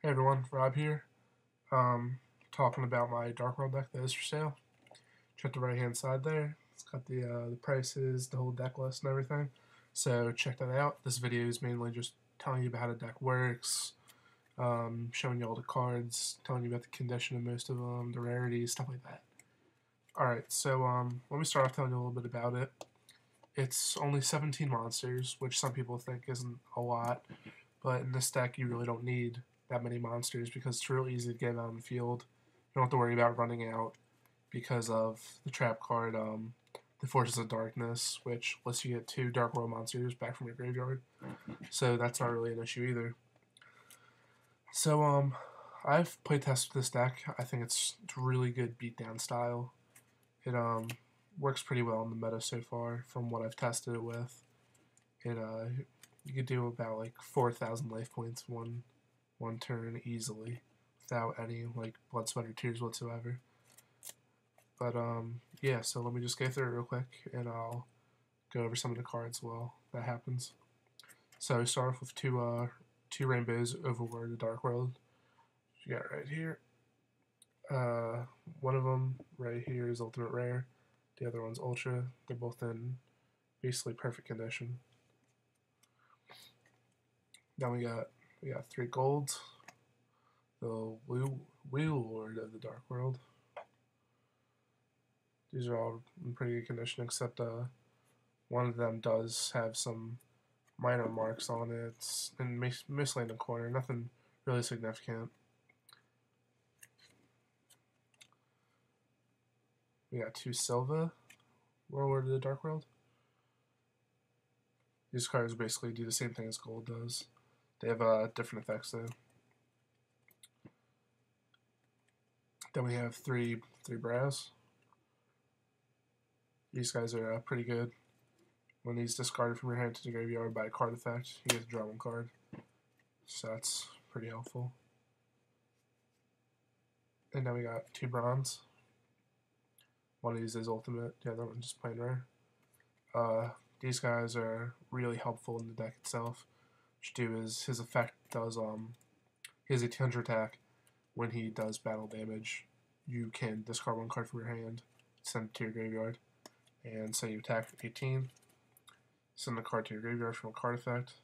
Hey everyone, Rob here. Talking about my Dark World deck that is for sale. Check the right hand side there. It's got the prices, the whole deck list, and everything. So check that out. This video is mainly just telling you about how the deck works, showing you all the cards, telling you about the condition of most of them, the rarities, stuff like that. Alright, so let me start off telling you a little bit about it. It's only 17 monsters, which some people think isn't a lot, but in this deck you really don't need that many monsters because it's real easy to get out on the field. You don't have to worry about running out because of the trap card, the Forces of Darkness, which lets you get 2 Dark World monsters back from your graveyard. So that's not really an issue either. So I've played tested this deck. I think it's really good beatdown style. It works pretty well in the meta so far from what I've tested it with. It you could do about like 4,000 life points one turn easily without any like blood, sweat, or tears whatsoever. But yeah, so let me just go through it real quick and I'll go over some of the cards while that happens. So we start off with two Reign-Beaux, Overlord, the Dark World. You got right here. One of them right here is Ultimate Rare. The other one's Ultra. They're both in basically perfect condition. Then we got 3 golds. The Warlord of the Dark World. These are all in pretty good condition, except one of them does have some minor marks on it, and mostly in the corner. Nothing really significant. We got 2 Silvia, Warlord of the Dark World. These cards basically do the same thing as gold does. They have different effects though. Then we have three Browws. These guys are pretty good. When he's discarded from your hand to the graveyard by a card effect, you get to draw 1 card. So that's pretty helpful. And then we got 2 Brrons. One of these is ultimate, the other one's just plain rare. These guys are really helpful in the deck itself. What you do is his effect does he has a 200 attack. When he does battle damage, you can discard 1 card from your hand, send it to your graveyard, and say you attack 18. Send the card to your graveyard from a card effect.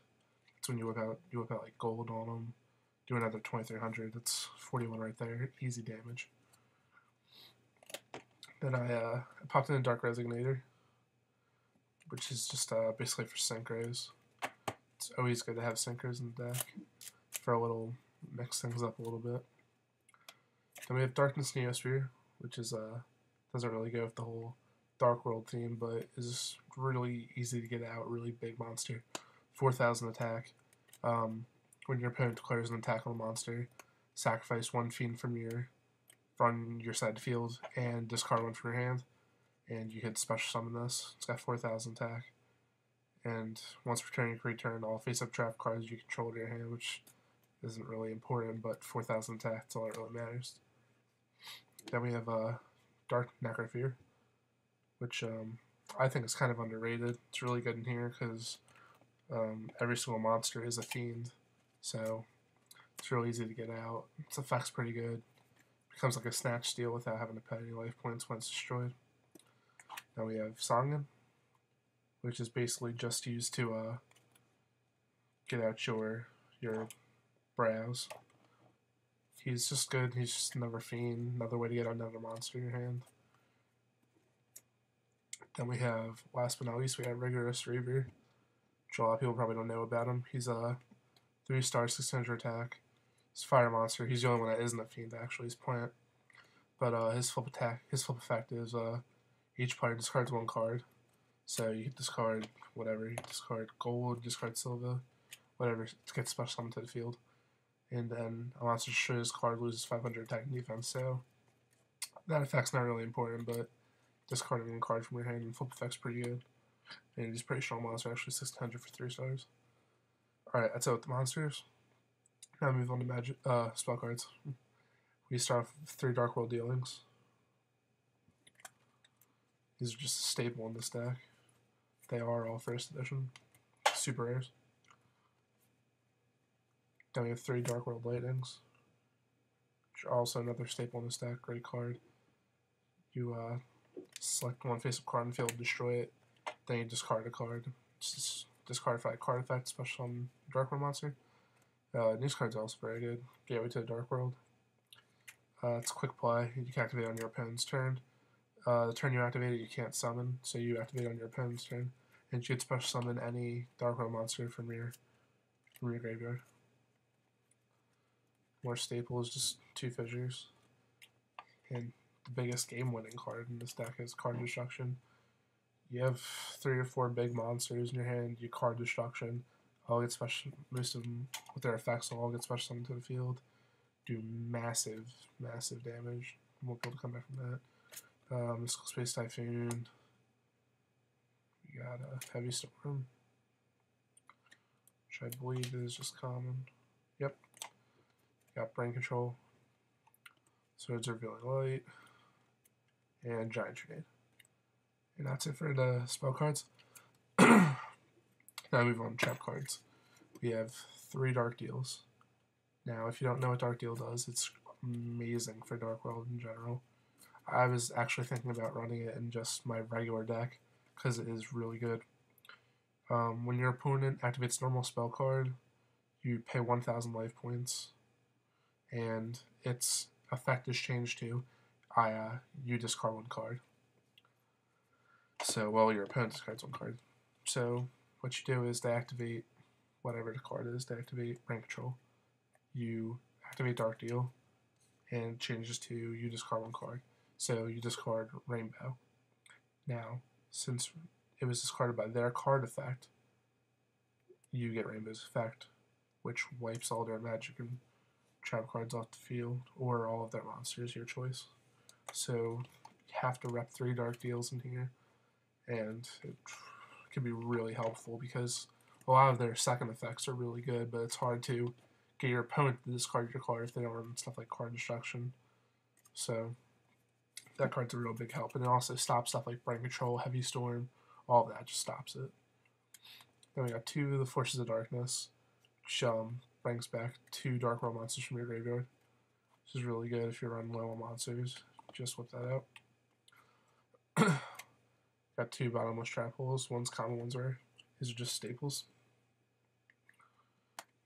That's when you whip out like gold on them. Do another 2300. That's 41 right there. Easy damage. Then I popped in a Dark Resonator, which is just basically for synchros. It's always good to have synchros in the deck for a little mix things up a little bit. Then we have Darkness Neosphere, which is doesn't really go with the whole Dark World theme, but is really easy to get out. Really big monster, 4,000 attack. When your opponent declares an attack on a monster, sacrifice 1 fiend from your side of the field and discard 1 from your hand, and you can special summon this. It's got 4,000 attack, and once returning, you can return all face-up trap cards you control to your hand, which isn't really important, but 4,000 attack, that's all that really matters. Then we have Dark Necrofear, which I think is kind of underrated. It's really good in here because every single monster is a fiend, so it's real easy to get out. Its effect's pretty good. Becomes like a snatch steal without having to pay any life points when it's destroyed. Then we have Sangan, which is basically just used to get out your Browws. He's just good. He's just another fiend, another way to get another monster in your hand. Then we have, last but not least, we have Rigorous Reaver, which a lot of people probably don't know about him. He's a 3-star 600 attack. He's a fire monster. He's the only one that isn't a fiend actually. He's plant. But his flip effect is each player discards 1 card. So you can discard whatever. You discard gold, discard Silvia, whatever to get special summoned to the field. And then a monster destroys card, loses 500 attack and defense. So that effect's not really important, but discarding 1 card from your hand and flip effect's pretty good. And he's a pretty strong monster, actually 1600 for 3 stars. Alright, that's it with the monsters. Now move on to magic spell cards. We start off with 3 Dark World dealings. These are just a staple in this deck. They are all first edition. Super rares. Then we have 3 Dark World Lightnings, which are also another staple in this deck. Great card. You select one face-up card in the field, destroy it, then you discard a card. Just discard 5 card effect, special on Dark World monster. These cards are also very good. Gateway to the Dark World. It's quick play. You can activate on your opponent's turn. The turn you activate it, you can't summon, so you activate on your opponent's turn. And you can special summon any Dark World monster from your graveyard. More staples, just 2 Fissures. And the biggest game-winning card in this deck is Card Destruction. You have 3 or 4 big monsters in your hand, you card Destruction. All get special, most of them with their effects will all get special summoned to the field. Do massive, massive damage. Won't be able to come back from that. Mystical Space Typhoon. We got a Heavy Storm, which I believe is just common. Yep. Got Brain Control, Swords Revealing Light, and Giant Trunade. And that's it for the spell cards. Now move on to trap cards. We have 3 Dark Deals. Now, if you don't know what Dark Deal does, it's amazing for Dark World in general. I was actually thinking about running it in just my regular deck, because it is really good. When your opponent activates normal spell card, you pay 1,000 life points, and its effect is changed to you discard 1 card. So, well, your opponent discards 1 card. So, what you do is they activate whatever the card is, they activate Brain Control. You activate Dark Deal, and it changes to you discard 1 card. So, you discard Reign-Beaux. Now, since it was discarded by their card effect, you get Reign-Beau's effect, which wipes all their magic and trap cards off the field, or all of their monsters, your choice. So, you have to rep 3 Dark Deals in here, and it can be really helpful because a lot of their second effects are really good, but it's hard to get your opponent to discard your card if they don't run stuff like Card Destruction. So that card's a real big help, and it also stops stuff like Brain Control, Heavy Storm, all of that just stops it. Then we got 2 of the Forces of Darkness, which brings back 2 Dark World monsters from your graveyard, which is really good if you're running low on monsters. Just whip that out. Got 2 Bottomless Trap Holes, one's common, one's rare. These are just staples.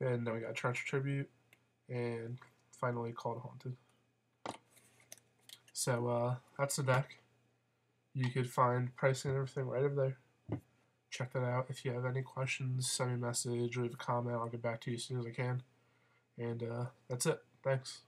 And then we got Torrential Tribute, and finally Called Haunted. So that's the deck. You could find pricing and everything right over there. Check that out. If you have any questions, send me a message, leave a comment. I'll get back to you as soon as I can. And that's it. Thanks.